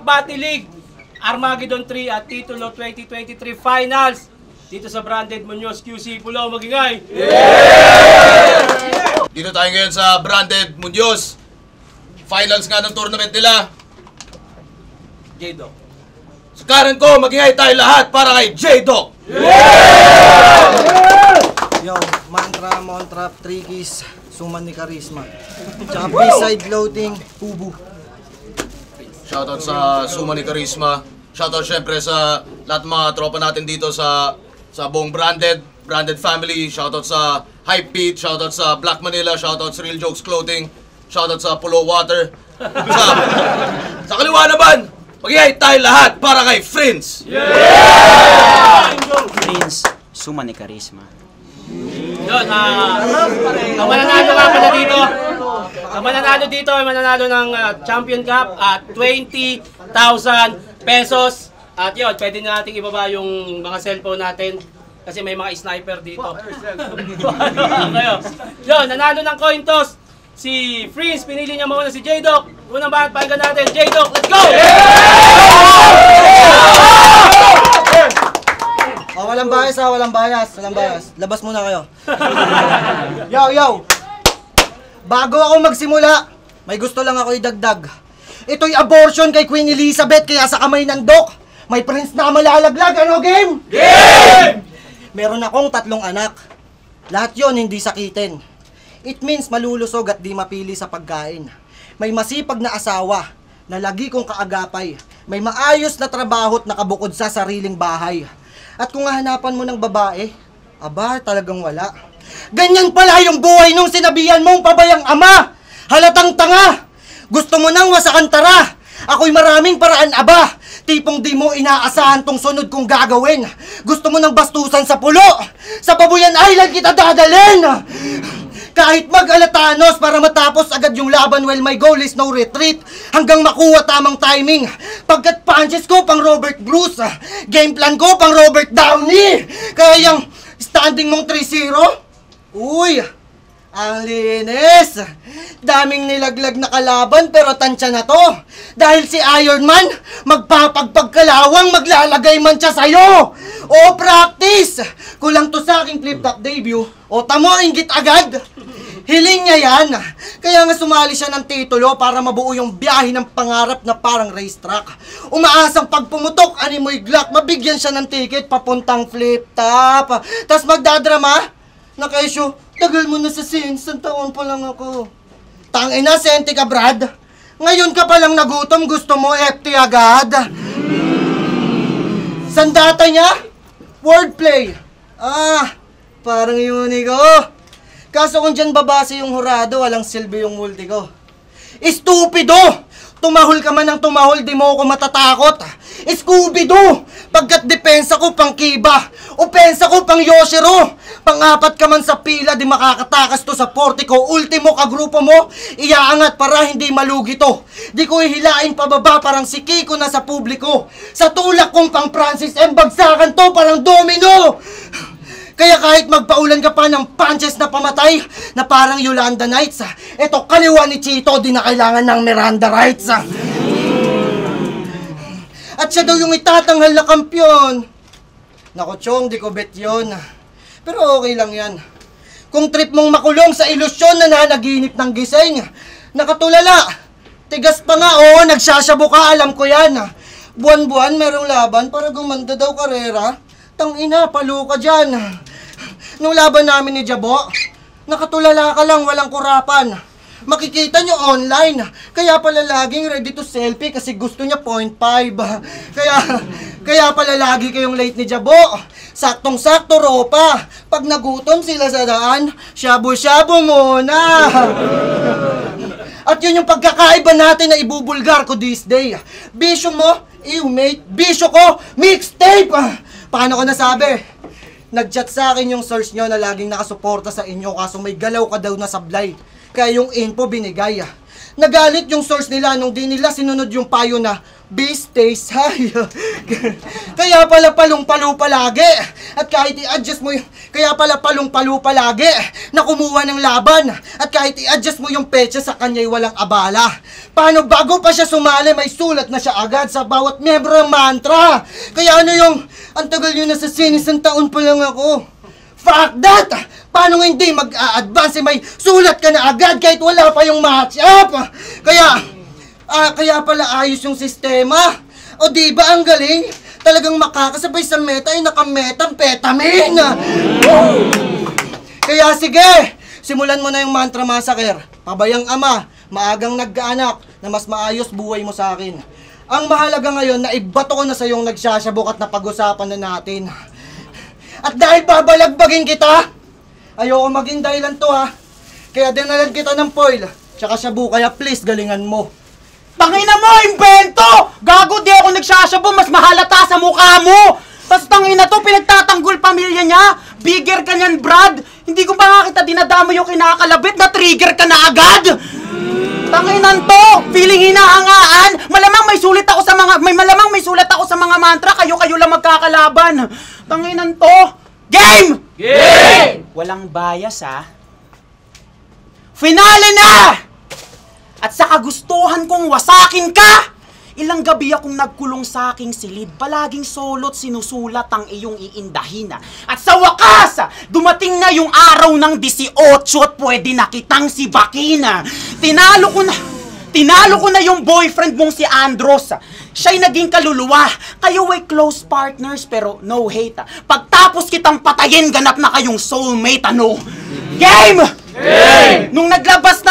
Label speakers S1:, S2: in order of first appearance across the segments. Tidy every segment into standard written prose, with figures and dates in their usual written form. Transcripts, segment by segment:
S1: Makbati League, Armageddon 3 at Titulo 2023 Finals dito sa Branded Muñoz QC Pulo. Magingay!
S2: Yeah! Dito tayo ngayon sa Branded Muñoz. Finals nga ng tournament nila.
S1: J-Doc.
S2: Sa karan ko, magingay tayo lahat para kay J-Doc!
S3: Yo, Mantra, Montrap, Trickies, Suman ni Charisma. Tsaka B-side loading, Ubu.
S2: Shoutout sa Suman ni Charisma. Shoutout syempre sa lahat ng mga tropa natin dito sa buong Branded family. Shoutout sa Hype Beat, shoutout sa Black Manila, shoutout sa Real Jokes Clothing, shoutout sa Pulo Water. Sa kaliwa naman, magigay tayo lahat para kay Friends!
S4: Friends, Suman ni Charisma.
S1: Yun, ang mananalo nga pala dito. Ang mananalo dito ay mananalo ng Champion Cup at 20,000 pesos. At yun, pwede na natin ibaba yung mga cellphone natin kasi may mga sniper dito. Yun, nanalo ng coin toss si Freeze. Pinili niya muna si J-Doc. Unang bakit pakinggan natin. J-Doc, let's go!
S3: Oh, walang bias ha, walang bias. Labas muna kayo. Yo! Bago ako magsimula, may gusto lang ako idagdag. Ito'y abortion kay Queen Elizabeth, kaya sa kamay ng Doc, may prince na malalaglag. Ano, game? Game! Meron akong 3 anak. Lahat yon hindi sakitin. It means malulusog at di mapili sa pagkain. May masipag na asawa na lagi kong kaagapay. May maayos na trabaho at nakabukod sa sariling bahay. At kung hahanapan mo ng babae, aba, talagang wala. Ganyan pala yung buhay nung sinabihan mong pabayang ama. Halatang tanga. Gusto mo nang wasakan tara. Ako'y maraming paraan aba. Tipong di mo inaasahan tong sunod kong gagawin. Gusto mo nang bastusan sa pulo. Sa Babuyan Island kita dadalhin. Kahit mag-alatanos para matapos agad yung laban, well, my goal is no retreat. Hanggang makuha tamang timing. Pagkat punches ko pang Robert Bruce, game plan ko pang Robert Downey. Kaya yung standing mong 3-0, uy, ang linis. Daming nilaglag na kalaban pero tansya na to. Dahil si Iron Man, magpapagpagkalawang maglalagay man siya sa'yo. O practice. Kulang to sa aking flip-top debut. O tamo, inggit agad. Hiling niya yan. Kaya nga sumali siya ng titulo para mabuo yung biyahe ng pangarap na parang racetrack. Umaasang pag pumutok, animoy glock, mabigyan siya ng ticket papuntang flip-top. Tas magdadrama, nakaisyo, tagal mo na sa scenes, isang taon pa lang ako. Tangina, sente ka, Brad. Ngayon ka palang nagutom, gusto mo FT agad. Sandata niya, wordplay. Parang unique ko. Kaso kung dyan babase yung hurado, walang silbi yung multi ko. Estupido! Tumahol ka man ng tumahol, di mo ako matatakot. Scooby-Doo! Pagkat depensa ko pang Kiba, opensa ko pang Yoshiro. Pang-apat ka man sa pila, di makakatakas to sa portico. Ultimo ka grupo mo, iaangat para hindi malugi to. Di ko ihilain pababa parang si Kiko na sa publiko. Sa tulak kong pang Francis M, bagsakan to parang domino. Kaya kahit magpaulan ka pa ng punches na pamatay, na parang Yolanda Nights, eto kaliwa ni Chito, di na kailangan ng Miranda rights. At siya daw yung itatanghal na kampyon. Nako Chong, di ko bet yun. Pero okay lang yan. Kung trip mong makulong sa ilusyon na nanaginip ng gising, nakatulala, tigas pa nga, oo, nagsasabo ka, alam ko yan. Buwan-buwan merong laban para gumanda daw karera. Tangina, palo ka dyan. Nung laban namin ni Jabo, nakatulala ka lang, walang kurapan. Makikita nyo online. Kaya pala laging ready to selfie kasi gusto niya 0.5. Kaya pala lagi kayong late ni Jabo. Saktong-sakto ropa. Pag nagutom sila sa daan, shabu-shabu muna. At yun yung pagkakaiba natin na ibubulgar ko this day. Bisyo mo, ew mate. Bisyo ko, mixtape. Paano ko nasabi? Nag-chat sa akin yung source nyo na laging nakasuporta sa inyo kaso may galaw ka daw na sablay. Kaya yung info binigay. Nagalit yung source nila nung di nila sinunod yung payo na Beast stays high. Kaya pala palong-palo palagi. At kahit i-adjust mo yung... Kaya pala palong-palo palagi na kumuha ng laban. At kahit i-adjust mo yung petsa sa kanya'y walang abala. Paano bago pa siya sumali, may sulat na siya agad sa bawat miyembro ng mantra. Kaya ano yung... Ang tagal yun na sa scene, 1 taon pa lang ako. Fuck that! Paano hindi mag-a-advance? May sulat ka na agad kahit wala pa yung match-up. Kaya pala ayos yung sistema. O di ba ang galing? Talagang makakasabay sa meta ay naka-methamphetamine. Kaya sige, simulan mo na yung mantra massacre. Pabayang ama, maagang nagkaanak, na mas maayos buhay mo sa akin. Ang mahalaga ngayon na ibato ko na sa yung nagsasabok at napag-usapan na natin. At dahil babalagbagin kita, ayoko maging dahilan to ha. Kaya dinalan kita ng foil, tsaka shabu, kaya please galingan mo.
S4: Tangina mo, imbento! Gago, di ako nagsasabo, mas mahalata sa mukha mo! Tapos tangina to, pinagtatanggol pamilya niya! Bigger ka niyan, Brad! Hindi ko ba nga kita dinadama yung kinakalabit, na-trigger ka na agad! Tanginan to! Feeling hinahangaan! Malamang may sulit ako sa mga mantra, kayo-kayo lang magkakalaban! Tanginan to! Game!
S1: Game!
S4: Walang bias, ha? Finale na! At sa kagustuhan kong wasakin ka! Ilang gabi akong nagkulong sa aking silid, palaging solot sinusulat ang iyong iindahin. At sa wakas, dumating na yung araw ng 18 at pwede na kitang sibakin. Tinalo ko na yung boyfriend mong si Andros. Siya'y naging kaluluwa. Kayo ay close partners pero no hate. Pagtapos kitang patayin, ganap na kayong soulmate, ano? Game! Game! Nung naglabas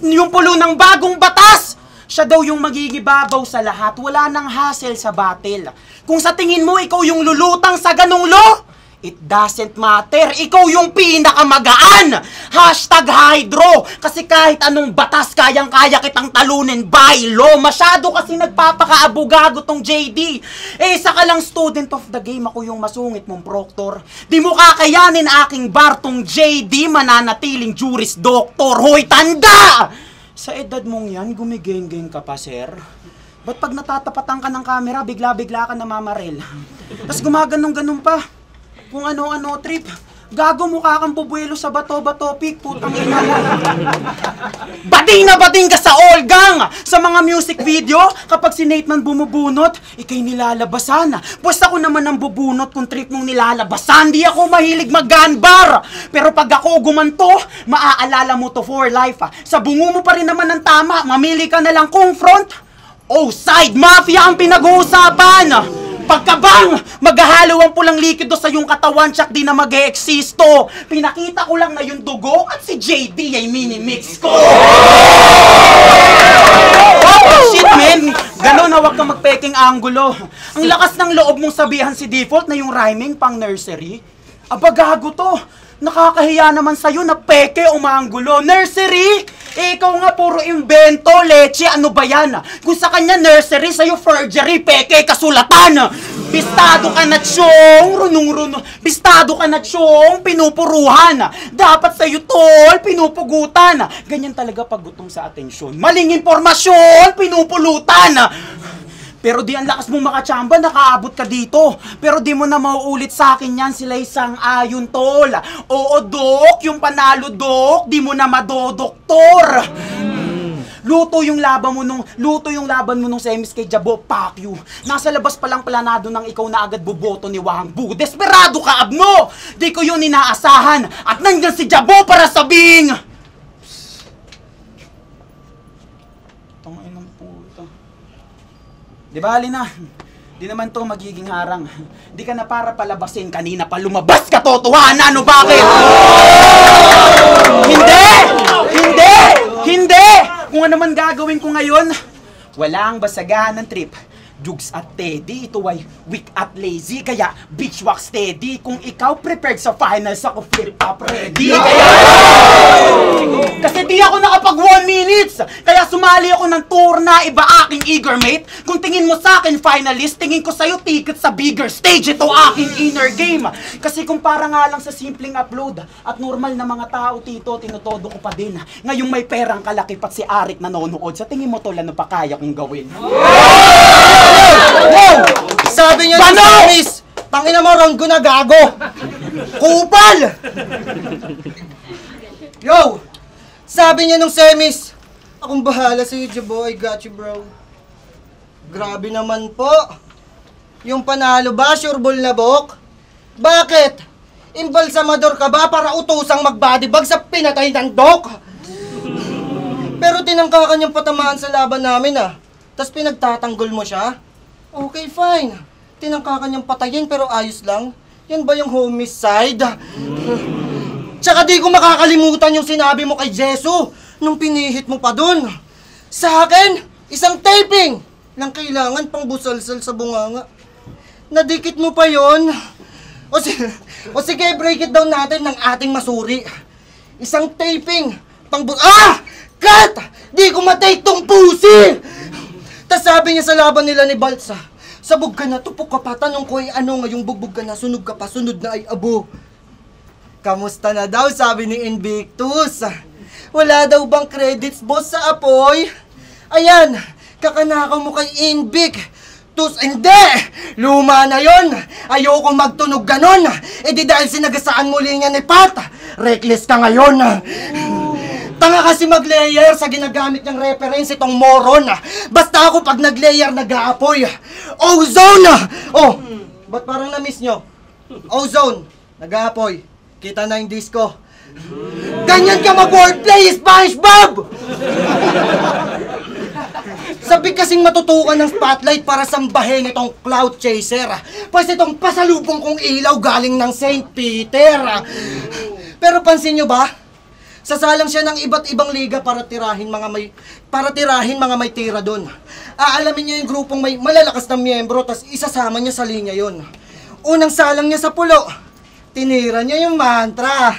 S4: yung pulo ng bagong batas, siya daw yung magigibabaw sa lahat. Wala nang hassle sa battle. Kung sa tingin mo ikaw yung lulutang sa ganong law, it doesn't matter. Ikaw yung pinakamagaan. #Hydro. Kasi kahit anong batas, kayang-kaya kitang talunin by law. Masyado kasi nagpapaka-abugago tong JD. Saka lang student of the game, ako yung masungit mong proctor. Di mo kakayanin aking bar tong JD, mananatiling juris doctor. Hoy, tanda! Sa edad mong yan, gumigeng-geng ka pa, sir? Ba't pag natatapatan ka ng camera, bigla-bigla ka namamaril? Tapos gumaganong-ganon pa. Kung ano-ano trip. Gago, mukha kang bubuelo sa bato-bato pic, putang ina mo. Bating na bating ka sa all gang! Sa mga music video, kapag si Nate man bumubunot, ikay nilalabasan. Pues ako naman ang bubunot kung trip mong nilalabasan. Di ako mahilig mag-gunbar. Pero pag ako gumanto, maaalala mo to for life. Sa bungo mo pa rin naman ng tama, mamili ka na lang kung front o side. Mafia ang pinag-uusapan. Pagkabang, maghahalo ang pulang likido sa yung katawan, tsak di na mag-e-eksisto. Pinakita ko lang na yung dugo at si JD ay mini-mix ko. Oh, shit, man! Ganon na, wag kang magpeking angulo. Ang lakas ng loob mong sabihan si Default na yung rhyming pang nursery. Aba, gago to. Nakakahiya naman sa'yo na peke o manggulo. Nursery? Ikaw nga puro invento, leche, ano ba yan? Kung sa kanya nursery, sa'yo forgery, peke, kasulatan. Bistado ka na tiyong, runong-runong. Bistado ka na tiyong, pinupuruhan. Dapat sa'yo tol, pinupugutan. Ganyan talaga pag gutom sa atensyon. Maling impormasyon, pinupulutan. Pero di ang lakas mong makachamba, nakaabot ka dito. Pero di mo na mauulit sa akin yan, sila isang ayon tol. Oo, Dok, yung panalo, Dok, di mo na madodoktor. Luto yung laban mo nung semis kay Jabo, fuck you. Nasa labas palang planado ng ikaw na agad buboto ni Wang Bu. Desperado ka, Abno! Di ko yun inaasahan. At nandiyan si Jabo para sabing... Tangin ng puta. Di ba, Alina? Di naman to magiging harang. Di ka na para palabasin, kanina pa lumabas ka, totohanan, ano bakit? Hindi! Hindi! Kung ano man gagawin ko ngayon, walang basagahan ng trip. Jugs at Teddy, ito ay weak at lazy, kaya beach walk steady. Kung ikaw prepared sa finals, ako flip up ready. Kasi di ako nakapag 1 minutes, kaya sumali ako ng tour na iba aking eager mate. Kung tingin mo sa akin finalist, tingin ko sa'yo ticket sa bigger stage. Ito aking inner game. Kasi kung para nga lang sa simpleng upload at normal na mga tao, Tito, tinutodo ko pa din. Ngayong may perang kalakipat si Arik nanonood, sa tingin mo tol, ano pa kaya kong gawin?
S3: Wow! Sabi niya ni Samis, tangina mo, round ko na gago. Kupal! Yo! Sabi niya nung semis, akong bahala sa'yo, Jabo, I got you, bro. Grabe naman po. Yung panalo ba, sure ball na bok? Bakit? Imbalsamador ka ba para utusang magbodybag sa pinatay ng dok? Pero tinangka ka niyang patamaan sa laban namin tas pinagtatanggol mo siya? Okay, fine. Tinangka ka niyang patayin pero ayos lang. Yan ba yung homicide? Tsaka di ko makakalimutan yung sinabi mo kay Jesu nung pinihit mo pa dun. Sa akin, isang taping lang kailangan pang busalsal sa bunganga. Nadikit mo pa yon. O sige, break it down natin ng ating masuri. Isang taping pang Cut! Di ko matake tong pusi! Tas sabi niya sa laban nila ni Balsa, sabog ka na, tupok ka pa, tanong ko ay ano ngayong bugbog ka na, sunog ka pa, sunod na ay abo. Kamusta na daw, sabi ni Invictus. Wala daw bang credits, boss, sa apoy? Ayan, kakanakaw mo kay Invictus. Hindi! Luma na yon. Ayoko magtunog ganon. E di dahil sinagasaan muli niya ni Pat, reckless ka ngayon. Tanga kasi mag-layer sa ginagamit niyang reference itong moron. Basta ako pag nag-layer nag-aapoy. Ozone! Oh, ba't parang na-miss nyo? Ozone, nag-aapoy. Kita na yung disco. Ganyan ka mag-wordplay, SpongeBob! Sabi kasing matutukan ng spotlight para sambahin itong cloud chaser. Pues itong pasalubong kong ilaw galing ng St. Peter. Pero pansin nyo ba? Sasalang siya ng iba't ibang liga para tirahin mga may tira doon. Aalamin niya yung grupong may malalakas na miyembro, tas isasama niya sa linya yon. Unang salang niya sa pulo, tinira niya yung mantra.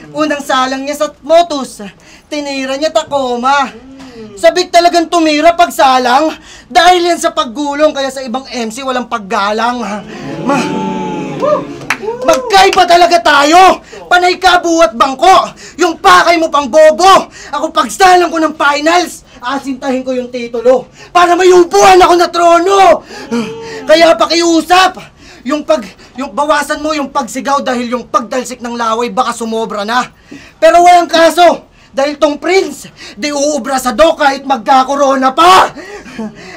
S3: Unang salang niya sa motus, tinira niya Tacoma. Sabik talagang tumira pagsalang dahil yan sa paggulong, kaya sa ibang MC walang paggalang. Magkaiba talaga tayo! Panay ka buhat bangko! Yung pakay mo pang bobo! Ako pagsalang ko ng finals, asintahin ko yung titulo para may upuan ako na trono! Kaya pakiusap! Yung bawasan mo yung pagsigaw dahil yung pagdalsik ng laway baka sumobra na. Pero walang kaso! Dahil tong Prince, di uubra sa do kahit magkakorona pa!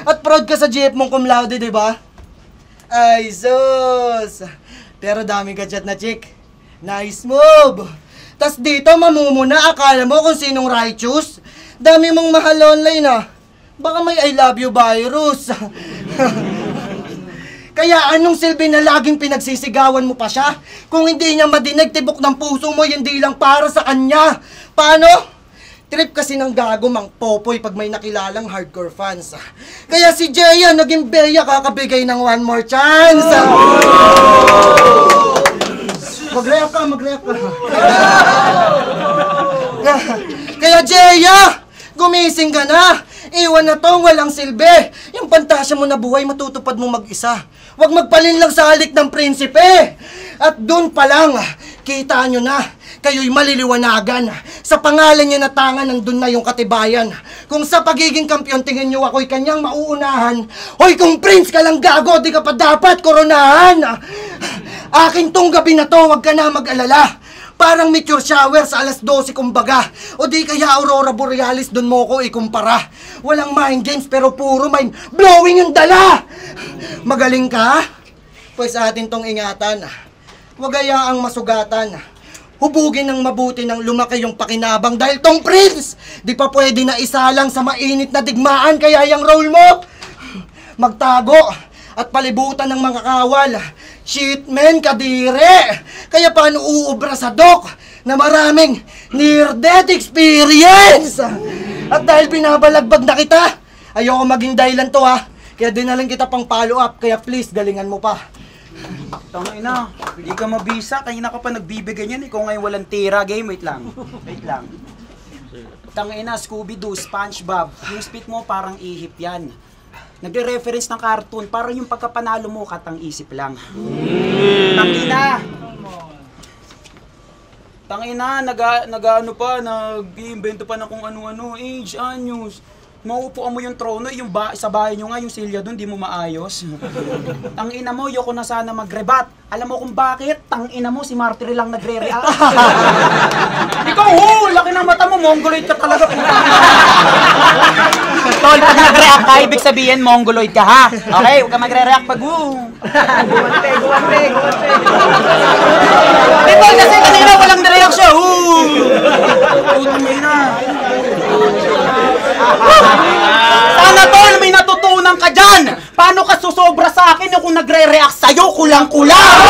S3: At proud ka sa GF mong cum laude, di ba? Ay, sus! Pero dami ka chat na chick. Nice move! Tas dito mamumuna, akala mo kung sinong righteous? Dami mong mahal online Baka may I love you virus. Kaya anong silbi na laging pinagsisigawan mo pa siya? Kung hindi niya madinig, tibok ng puso mo, hindi lang para sa kanya. Paano? Trip kasi ng gago mang popoy pag may nakilalang hardcore fans. Kaya si Jeya naging beya kakabigay ng one more chance. Mag-react ka. Kaya Jeya, gumising ka na. Iwan na tong walang silbi. Yung pantasya mo na buhay matutupad mo mag-isa. Huwag magpalin lang sa halik ng prinsipe. At dun pa lang, kita nyo na. Kayo'y maliliwanagan. Sa pangalan niya na tangan, nandun na yung katibayan. Kung sa pagiging kampiyon, tingin nyo ako'y kanyang mauunahan. Hoy, kung prince ka lang gago, di ka pa dapat koronahan. Akin tong gabi na to, wag ka na mag-alala. Parang meteor shower sa alas 12 kumbaga. O di kaya aurora borealis, dun mo ko ikumpara. Walang mind games pero puro mind blowing yung dala. Magaling ka? Pues atin tong ingatan. Huwag hayaang masugatan. Hubugin ng mabuti nang lumaki yung pakinabang dahil tong prince, di pa pwede na isalang sa mainit na digmaan, kaya yung role mo, magtago at palibutan ng mga kawal. Shit men, kadire! Kaya paano uubra sa doc na maraming near-death experience? At dahil binabalagbag na kita, ayoko maging dahilan to Kaya dinalan kita pang follow up, kaya please, galingan mo pa.
S4: Tangina, hindi ka mabisa. Kanina ka pa nagbibigay niyan. Ikaw ngayon walang tira. Game, wait lang. Wait lang. Tangina, Scooby-Doo, SpongeBob. Yung spit mo parang ihip yan. Nagre-reference ng cartoon. Parang yung pagkapanalo mo, katang isip lang. Tangina! Tangina, nag-ano pa, nag-invento pa na kung ano-ano. Age, anyos. Mauupuan mo yung trono, yung sa bahay nyo nga, yung silya doon, di mo maayos. Tangina mo, yoko na sana mag-rebat. Alam mo kung bakit? Tangina mo, si Martyr lang nagre-react. Ikaw, laki ng mata mo, mongoloid ka talaga. Tol, pag nag-react ka, ibig sabihin, mongoloid ka, ha? Okay, huwag ka magre-react pag guwante. Tol, kasi kanina walang nireact siya, Putang ina. Sana tol, may natutunan ka dyan! Paano ka susobra sa akin yung kung nagre-react sa'yo, kulang-kulang!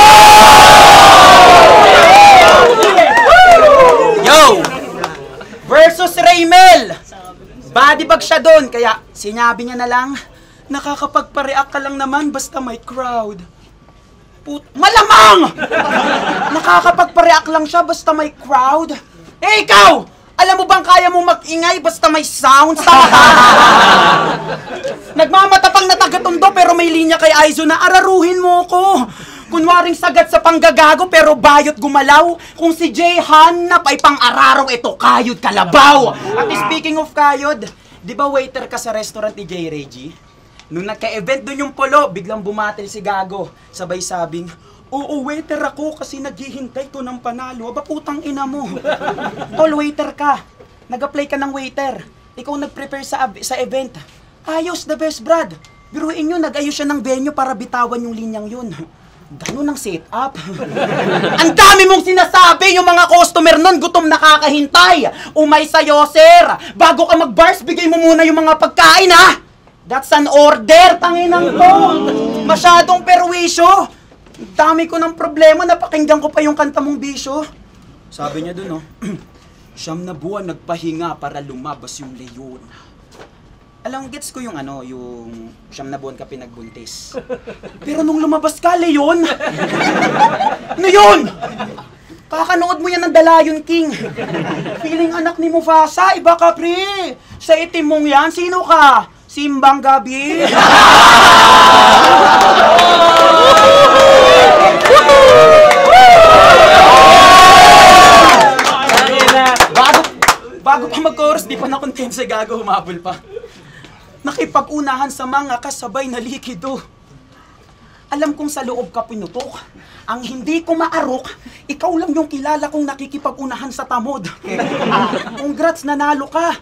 S4: Yo! Versus Raymel! Body bag siya doon, kaya sinabi niya na lang, nakakapagpa-react ka lang naman basta may crowd. Malamang! Nakakapagpa-react lang siya basta may crowd. Eh ikaw! Alam mo bang kaya mo mag-ingay basta may sounds? Nagmamatapang na taga-Tondo pero may linya kay Aizo na araruhin mo ko. Kunwaring sagat sa panggagago pero bayot gumalaw. Kung si Jay hanap ay pang-araraw, ito kayod kalabaw. At speaking of kayod, di ba waiter ka sa restaurant ni Jay Reggie? Nung nagka-event dun yung polo, biglang bumatil si Gago. Sabay sabing, oo, waiter ako kasi naghihintay ko ng panalo. Aba, putang ina mo. Tol, waiter ka. Nag-apply ka ng waiter. Ikaw nag-prepare sa event. Ayos, the best, Brad. Biruin nyo, nag-ayos siya ng venue para bitawan yung linyang yun. Ganun ang setup. Ang dami mong sinasabi, yung mga customer nun, gutom nakakahintay. Umay sa'yo, sir. Bago ka mag-bars, bigay mo muna yung mga pagkain, ha? That's an order, tanginang to. Masyadong perwisyo. Dami ko ng problema, napakinggan ko pa yung kanta mong bisyo. Sabi niya dun, siyam na buwan nagpahinga para lumabas yung leyon. Alam, gets ko yung yung siyam na buwan ka pinagbuntis. Pero nung lumabas ka, leyon! Ano yun? Kakanood mo yan ng The Lion King. Feeling anak ni Mufasa, iba ka, pre. Sa itim mong yan, sino ka? Simbang Gabi. Bago pa mag-chorus, di pa na-content sa Gago, humabol pa. Nakipag-unahan sa mga kasabay na likido. Alam kong sa loob ka pinutok. Ang hindi ko maarok, ikaw lang yung kilala kong nakikipag-unahan sa tamod. Congrats, nanalo ka.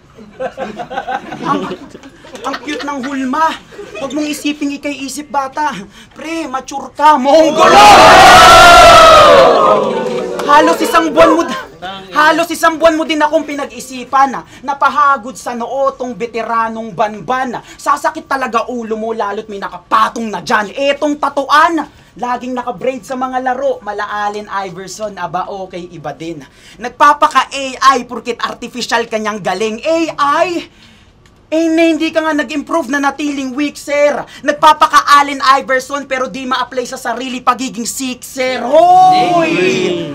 S4: Ang cute ng hulma. Huwag mong isiping ikay isip bata. Pre, mature ka, Mongolo! Halos isang buwan mo din akong pinag-isipan. Napahagod sa noo tong veteranong banban. Sasakit talaga ulo mo lalo't may nakapatong na dyan. Etong tatuan. Laging naka-braid sa mga laro. Mala Allen Iverson, aba okay, iba din. Nagpapaka-AI porkit artificial kanyang galing. AI? na hindi ka nga nag-improve na natiling weak, sir. Nagpapaka-Allen Iverson pero di ma-apply sa sarili pagiging sixer. Hoy!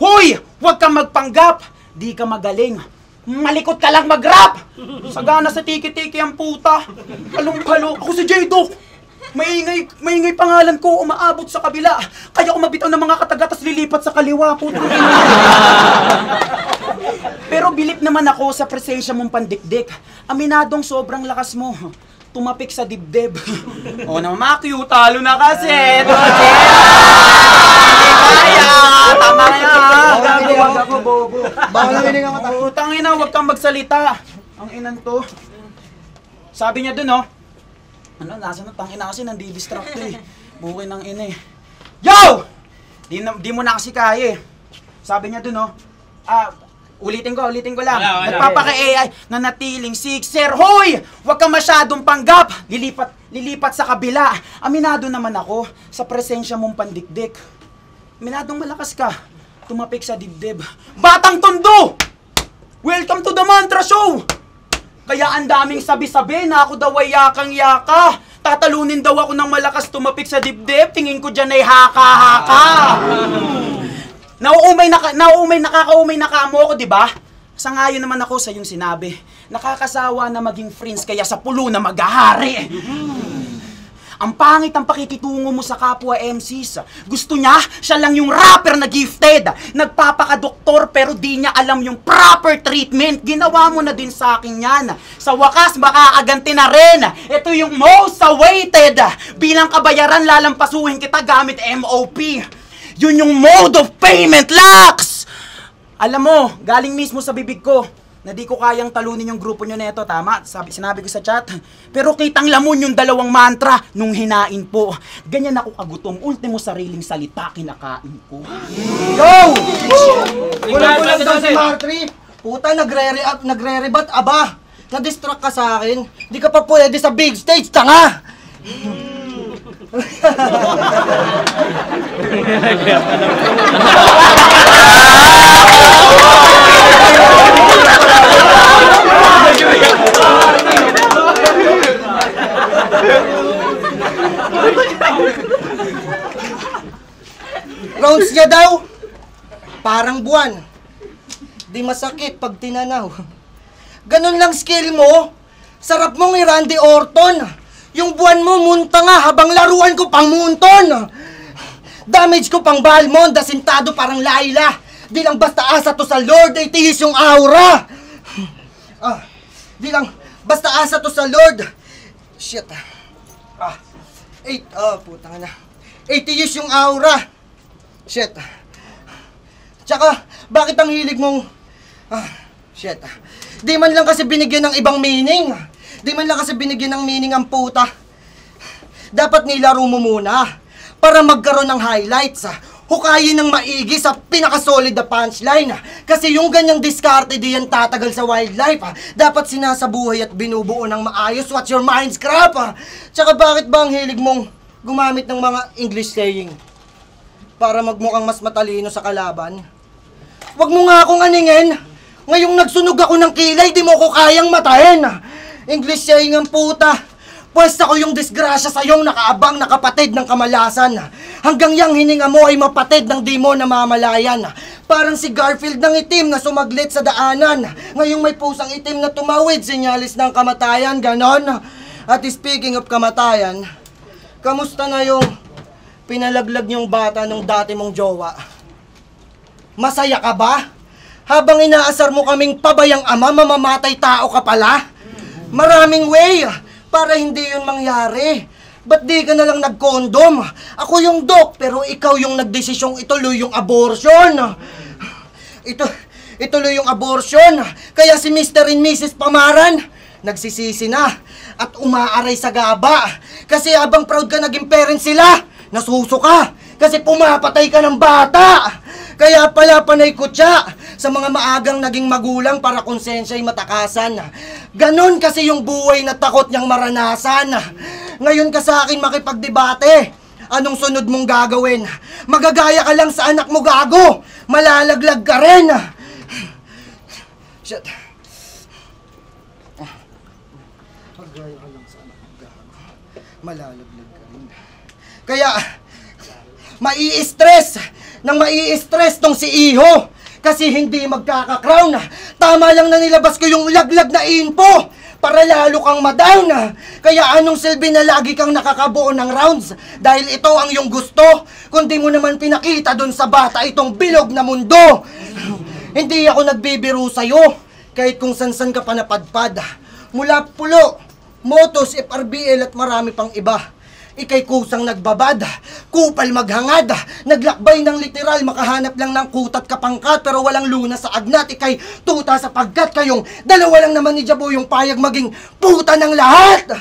S4: Hoy! Huwag kang magpanggap. Di ka magaling. Malikot ka lang mag-rap. Sagana sa tiki-tiki ang puta. Halong-halo. Ako si J-Doc. Maingay pangalan ko, umaabot sa kabila. Kaya ko mabitaw ng mga kataga, tas lilipat sa kaliwa. Putang ina. Pero bilip naman ako sa presensya mong pandikdik. Aminadong sobrang lakas mo. Tumapik sa dibdib. O naman, Makyu, talo na kasi. Kaya, tama na yan.
S3: Huwag ako, bobo. Baka naminig ang mata.
S4: Putang ina, huwag kang magsalita. Ang inan to. Sabi niya dun, oh. Ano, nasa na, tangina kasi nandi-distract eh. Bukin ng ina eh. Yo! Di mo na kasi kaya eh. Sabi niya dun, oh. Ulitin ko lang. Nagpapaka-AI na natiling sixer. Hoy! Huwag kang masyadong panggap. Lilipat sa kabila. Aminado naman ako sa presensya mong pandikdik. Aminadong malakas ka. Tumapik sa dibdib. Batang Tondo! Welcome to the Mantra Show! Kaya ang daming sabi-sabi na ako daw ay yakang-yaka. Tatalunin daw ako ng malakas tumapik sa dibdib. Tingin ko dyan ay haka-haka. Nakakaumay na kamo ako, di ba? Sangayon naman ako sa iyong sinabi. Nakakasawa na maging friends kaya sa pulo na maghahari. Ang pangit ang pakikitungo mo sa kapwa MCs. Gusto niya, siya lang yung rapper na gifted. Nagpapakadoktor pero di niya alam yung proper treatment. Ginawa mo na din sa akin yan. Sa wakas, makakaganti na rin. Ito yung most awaited. Bilang kabayaran, lalampasuhin kita gamit MOP. Yun yung mode of payment, Lax! Alam mo, galing mismo sa bibig ko na di ko kayang talunin yung grupo nyo neto, tama? Sinabi ko sa chat. Pero kitang lamon yung dalawang mantra nung hinain po. Ganyan ako kagutom, ultimo sariling salita kinakain ko.
S3: Yo! Kulang-kulang daw si Martri. Puta, nagre-rebat, aba. Na-distract ka sa akin. Di ka pa pwede sa big stage, tanga! Rounds niya daw, parang buwan. Di masakit pag tinanaw. Ganun lang skill mo. Sarap mong i-Randy Orton. Yung buwan mo munta nga habang laruan ko pang munton. Damage ko pang Balmond, dasintado parang Laila. Di lang basta asa to sa Lord, ay tihis yung aura. Di lang basta asa to sa Lord. Shit. Putang na. Ay tihis yung aura. Shit. Tsaka, bakit ang hilig mong... shit. Di man lang kasi binigyan ng ibang meaning. Di man lang kasi binigyan ng meaning ang puta. Dapat nilaro mo muna para magkaroon ng highlights. Hukayin ng maigi sa pinakasolid na punchline. Kasi yung ganyang diskarte di yan tatagal sa wildlife. Dapat sinasabuhay at binubuo ng maayos. What's your mind's crap? Tsaka bakit ba ang hilig mong gumamit ng mga English saying? Para magmukhang mas matalino sa kalaban? Wag mo nga akong aningin. Ngayong nagsunog ako ng kilay, di mo ko kayang matahin. English saying ang puta. Pwes ako yung disgrasya sa iyong nakaabang na kapatid ng kamalasan. Hanggang yang hininga mo ay mapatid ng di mo namamalayan. Parang si Garfield ng itim na sumaglit sa daanan. Ngayong may pusang itim na tumawid, sinyalis ng kamatayan, ganon. At speaking of kamatayan, kamusta na yung pinalaglag niyong bata nung dati mong jowa? Masaya ka ba? Habang inaasar mo kaming pabayang ama, mamamatay tao ka pala? Maraming way para hindi yun mangyari. Ba't di ka na lang nag-condom? Ako yung doc, pero ikaw yung nagdesisyong ituloy yung abortion. Ituloy yung abortion. Kaya si Mr. and Mrs. Pamaran, nagsisisi na at umaaray sa gaba. Kasi habang proud ka naging parent sila, nasusuka. Kasi pumapatay ka ng bata. Kaya pala panay kutya sa mga maagang naging magulang para konsensya'y matakasan. Ganon kasi yung buhay na takot niyang maranasan. Ngayon ka sa akin makipagdebate. Anong sunod mong gagawin? Magagaya ka lang sa anak mo, gago. Malalaglag ka rin. Shit. Magagaya ka lang sa anak mo, gago. Malalaglag ka rin. Kaya, mai-stress tong si Iho. Kasi hindi magkaka-crown. Tama lang na nilabas ko yung laglag na info para lalo kang madown. Kaya anong silbi na lagi kang nakakabuo ng rounds? Dahil ito ang iyong gusto. Kundi mo naman pinakita dun sa bata itong bilog na mundo. Hindi ako nagbibiro sa'yo. Kahit kung san-san ka pa napadpad. Mula Pulo, Motos, FRBL at marami pang iba. Ika'y kusang nagbabad, kupal maghangad, naglakbay ng literal, makahanap lang ng kutat kapangkat, pero walang luna sa agnat. Ika'y tuta sapagkat kayong dalawa lang naman ni Jabo yung payag maging puta ng lahat.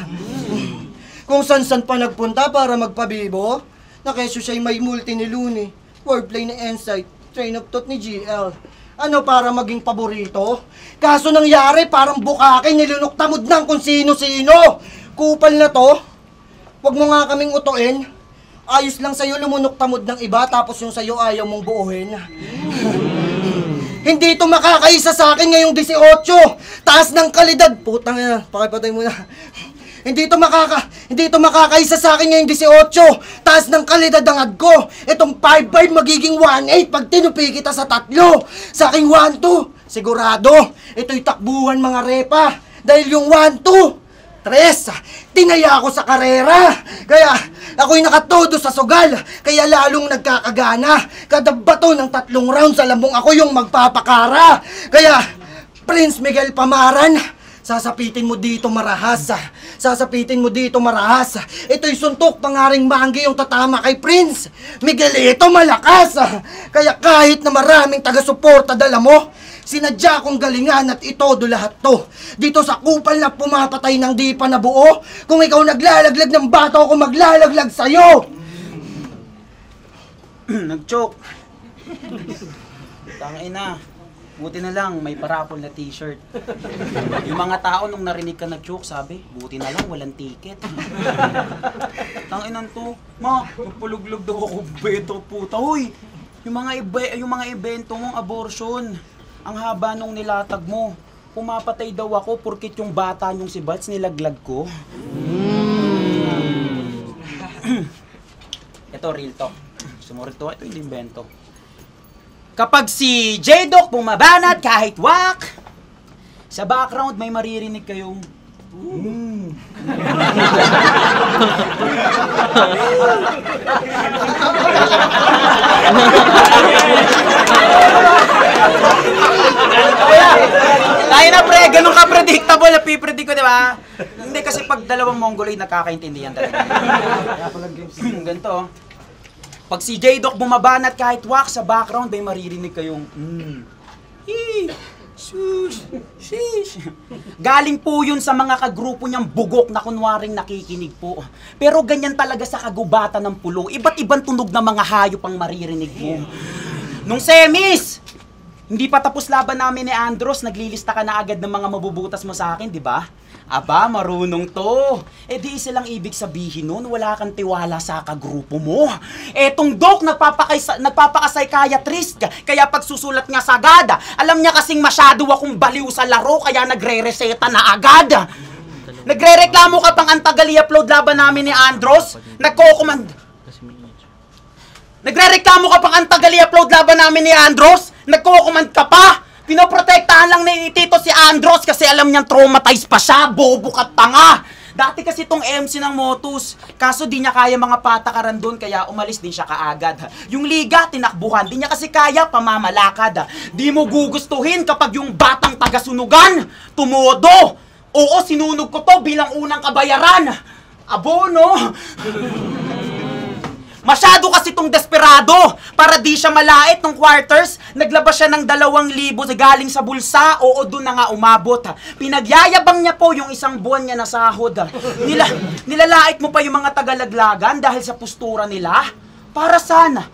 S3: Kung san-san pa nagpunta para magpabibo, na keso siya'y may multi ni Looney, wordplay ni Insight, train of thought ni GL. Ano para maging paborito? Kaso nangyari parang bukake, nilunok tamod ng kung sino-sino. Kupal na to. Huwag mo nga kaming utuin. Ayos lang sa'yo lumunok tamod ng iba, tapos yung sa'yo ayaw mong buuhin. Hindi ito makakaisa sa akin ngayong 18. Taas ng kalidad. Putang ina, pakipatay muna. Hindi ito makakaisa sa akin ngayong 18. Taas ng kalidad ang ad ko. Itong 5-5 magiging 1-8 pag tinupi kita sa 3. Sa aking 1-2, sigurado, ito'y takbuhan mga repa. Dahil yung 1-2, 3, tinaya ako sa karera. Kaya ako'y nakatodo sa sugal. Kaya lalong nagkakagana. Kada bato ng 3 rounds, alam mong ako yung magpapakara. Kaya, Prince Miguel Pamaran, sasapitin mo dito marahas. Sasapitin mo dito marahas. Ito'y suntok pangaring manggi yung tatama kay Prince Miguel. Ito malakas. Kaya kahit na maraming taga-suporta dala mo, sinadya kong galingan at itodo lahat to. Dito sa kupal na pumapatay ng di pa nabuo. Kung ikaw naglalaglag ng bato, ako maglalaglag sa'yo.
S4: Nag-choke. Tangina. Buti na lang, may parapol na t-shirt. Yung mga tao nung narinig ka nag-choke, sabi, buti na lang, walang ticket. Tanginan to. Ma, magpuluglog daw ako, beto puta. Hoy, yung mga evento mong abortion, ang haba nung nilatag mo. Pumapatay daw ako porkit yung bata niyong si Bats nilaglag ko. Ito, real talk. Sumurit to, ito yung invento. Kapag si J-Doc bumabanat kahit wak, sa background may maririnig kayong tayo na pre, ganun ka predictable na pipredict ko, di ba? Hindi kasi pag dalawang Mongoloid nakakaintindihan talaga. Ganito. Pag si J-Doc bumabanat kahit wak, sa background may maririnig kayong shush, shish. Galing po yun sa mga kagrupo niyang bugok na kunwaring nakikinig po. Pero ganyan talaga sa kagubatan ng pulo. Iba't ibang tunog na mga hayop ang maririnig mo. Nung semis, hindi pa tapos laban namin ni Andros, naglilista ka na agad ng mga mabubutas mo sa akin, di ba? Aba, marunong to. Eh di silang ibig sabihin nun, wala kang tiwala sa kagrupo mo. Etong Doc, nagpapaka-psychiatrist ka. Kaya pag susulat nga sa agad, alam niya kasing masyado akong baliw sa laro, kaya nagre-reseta na agad. Nagre-reklamo ka pang antagal i-upload laban namin ni Andros? Nagre-reklamo ka pang antagal i-upload laban namin ni Andros? Nagko-command ka pa? Pinoprotektahan lang ni Tito si Andros kasi alam niyang traumatized pa siya, bobo ka tanga. Dati kasi tong MC ng Motus, kaso di niya kaya mga patakaran doon kaya umalis din siya kaagad. Yung liga, tinakbuhan, di niya kasi kaya pamamalakad. Di mo gugustuhin kapag yung batang taga-sunugan, tumodo. Oo, sinunog ko to bilang unang kabayaran. Abono. Masyado kasi tong desperado. Para di siya malait ng quarters, naglabas siya ng 2,000 galing sa bulsa. Oo, doon na nga umabot. Pinagyayabang niya po yung 1 buwan niya na sahod. Nilalait mo pa yung mga tagalaglagan dahil sa postura nila? Para sana?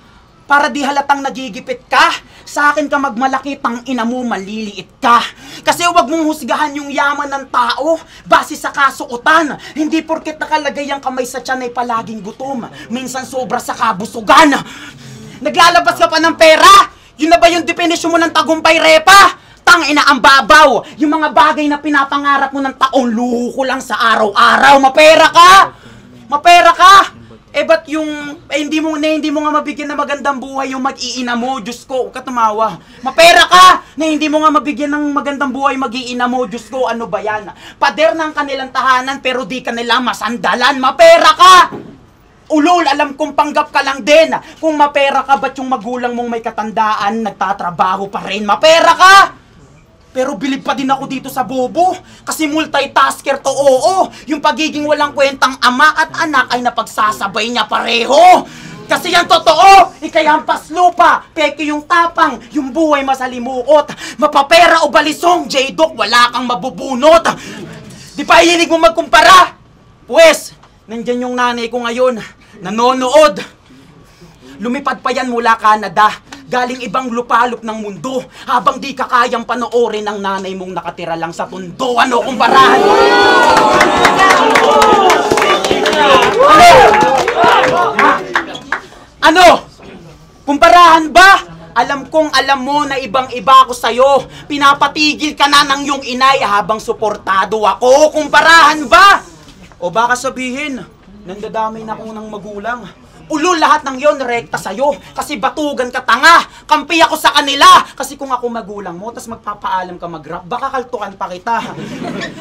S4: Para di halatang nagigipit ka? Sa akin ka magmalaki, tang ina mo, maliliit ka. Kasi huwag mong husgahan yung yaman ng tao base sa kasuotan. Hindi porket nakalagay ang kamay sa tiyan ay palaging gutom. Minsan sobra sa kabusugan. Naglalabas ka pa ng pera? Yun na ba yung definisyon mo ng tagumpay, repa? Tang ina ang babaw. Yung mga bagay na pinapangarap mo ng taon, luho ko lang sa araw-araw. Mapera ka! Mapera ka! Eh ba't yung, hindi mo nga mabigyan ng magandang buhay yung mag-iina mo, Diyos ko, huwag ka tumawa. Mapera ka na hindi mo nga mabigyan ng magandang buhay mag-iina mo, Diyos ko, ano ba yan? Pader ng kanilang tahanan pero di kanila masandalan, mapera ka! Ulol, alam kong panggap ka lang din. Kung mapera ka, ba't yung magulang mong may katandaan, nagtatrabaho pa rin, mapera ka! Pero bilib pa din ako dito sa bobo. Kasi multitasker to, oo. Yung pagiging walang kwentang ama at anak ay napagsasabay niya pareho. Kasi yan totoo. Ikayampas lupa. Peke yung tapang. Yung buhay masalimuot. Mapapera o balisong, J-Doc, wala kang mabubunot. Di pa hilig mo magkumpara? Pues, nandyan yung nanay ko ngayon. Nanonood. Lumipad pa yan mula Canada. Galing ibang lupalop ng mundo. Habang di ka kayang panoorin ng nanay mong nakatira lang sa tundo. Ano kumparahan? Ano? Kumparahan ba? Alam kong alam mo na ibang-iba ako sa'yo. Pinapatigil ka na ng iyong inay habang suportado ako. Kumparahan ba? O baka sabihin, nandadamay na ako ng magulang. Ulol lahat ng yon rekta sa'yo. Kasi batugan ka tanga. Kampi ako sa kanila. Kasi kung ako magulang mo, tas magpapaalam ka mag-rap, baka kaltukan pa kita.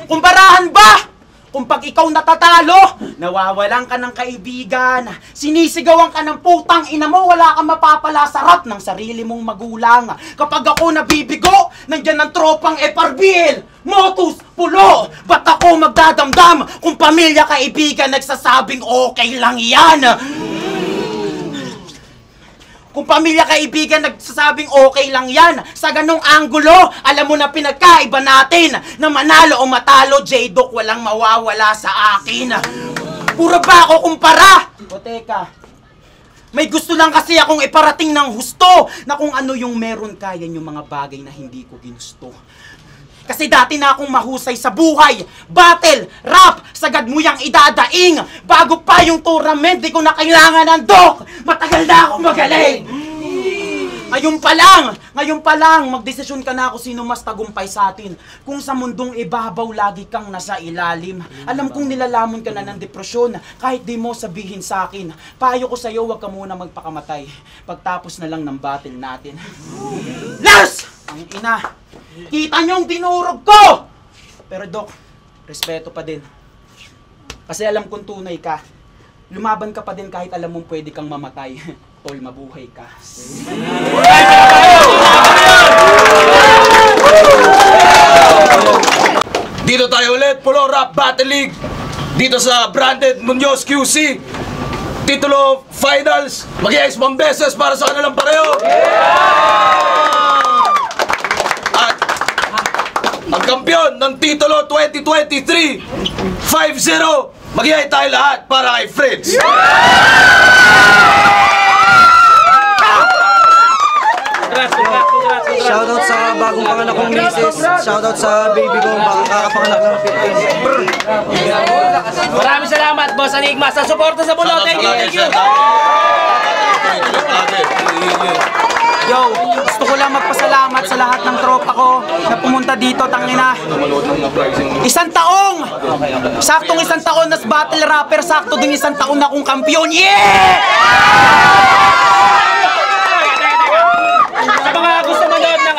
S4: Kumparahan ba? Kung pag ikaw natatalo, nawawalan ka ng kaibigan, sinisigawan ka ng putang ina mo, wala kang mapapala sa rap ng sarili mong magulang. Kapag ako nabibigo, nandyan ang tropang FRBL, Motus, Pulo, ba't ako magdadamdam kung pamilya kaibigan nagsasabing okay lang yan? Kung pamilya kaibigan nagsasabing okay lang yan, sa ganong anggulo, alam mo na pinagkaiba natin, na manalo o matalo, J-Doc, walang mawawala sa akin. Puro ba ako kumpara? O teka, may gusto lang kasi akong iparating ng husto, na kung ano yung meron kaya yung mga bagay na hindi ko ginusto. Kasi dati na akong mahusay sa buhay, battle, rap, sagad mo yang idadaing. Bago pa yung tournament, di ko na kailangan ng doc. Matagal na akong magaling. Ngayon pa lang, magdesisyon ka na ako sino mas tagumpay sa atin. Kung sa mundong ibabaw, lagi kang nasa ilalim. Alam kong nilalamon ka na ng depresyon, kahit di mo sabihin sa akin. Payo ko sa'yo, huwag ka muna magpakamatay. Pagtapos na lang ng battle natin. Lars! Ang ina! Kita niyong dinurog ko! Pero Doc, respeto pa din. Kasi alam kong tunay ka. Lumaban ka pa din kahit alam mong pwede kang mamatay. Tol, mabuhay ka.
S2: Dito tayo ulit, Pulo Rap Battle League. Dito sa Branded Munoz QC. Titulo finals, mag-i-ice beses para sa kanilang pareho. At ang kampiyon ng titulo 2023, 5-0, mag-i-ice tayo lahat para kay Fritz.
S3: Shoutout sa bagong panganak kong misis. Shoutout sa baby ko, baka kakapanganak ng 15.
S1: Maraming salamat, Boss Enigma, sa suporta sa Pulo. Thank you.
S4: Yo, gusto ko lang magpasalamat sa lahat ng tropa ko na pumunta dito, tangina. Isang taong! Saktong isang taon nas battle rapper, sakto din isang taon na akong kampiyon. Yeah!
S1: Sa mga gusto manood ng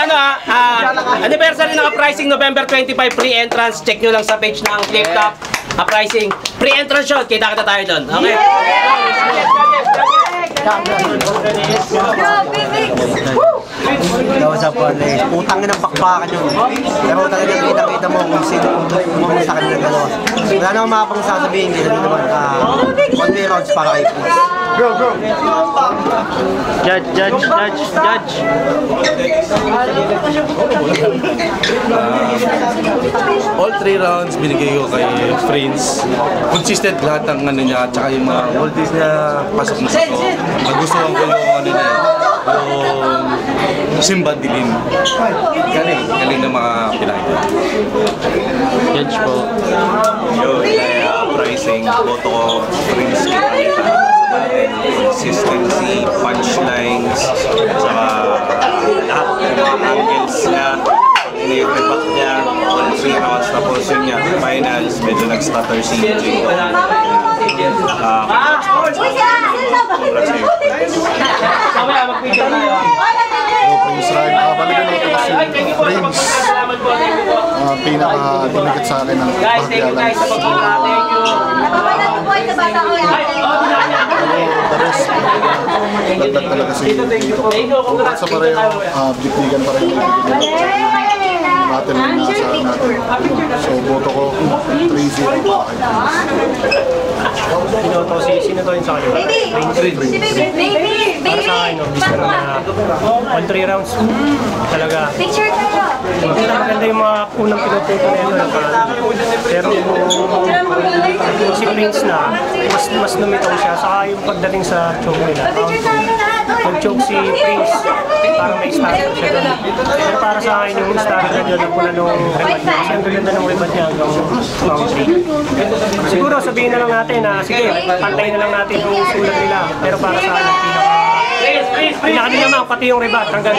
S1: anniversary ng Uprising November 25 free entrance, check nyo lang sa page ng Flip Top Uprising free entrance show. Kita tayo doon. Okay?
S3: What's up, Juanes? Putang ng bakbakan yun. Pero talaga kita mo kung sino kung sa kanilang dalawa. Wala namang mapang sasabihin nila dito naman. One way rounds para kay Fritz. Go!
S1: Judge.
S5: All 3 rounds binigay ko kay Prince. Consistent lahat ng ano niya, tsaka yung mga voltage niya pasok na sa to. Nagustuhan ko yung ano niya, yung Simba Dilim. Galing ng mga pinakita.
S1: Judge po.
S5: Yo, pricing, boto ko Prince kita. Consistency, punchlines, saka lahat ng mga angles niya, inirebat niya, 3 rounds na portion niya, finals, medyo nag-stutter si Jay.
S6: Prince Ryan, balikan naman ito si Prince. Pinaka-dumikit sa akin ng
S1: Guys, thank you guys sa pagpunta. Thank you.
S6: The rest, lagdag talaga si dito. Sa pareho, bignigan pa rin yung battle na nasa natin. So, boto ko 3-0 para kay
S7: Pinoto sino to yun sa akin? Para sa akin, gusto ko na 1-3 rounds. Talaga.
S8: Picture tayo.
S7: Maganda yung mga unang pinuputo na yun. Pero yung si Prince na, mas lumitaw siya. Saka yung pagdating sa choke nila. Nag-choke si Prince, parang may starter siya doon. Pero para sa akin yung starter doon, napuna nung rebad niya. Kasi ang ganda ng rebad niya hanggang round 3. Siguro sabihin na lang natin na sige, pantayin na lang natin yung sulat nila. Pero para sa akin, Pinakali naman, pati yung rebat. Hanggang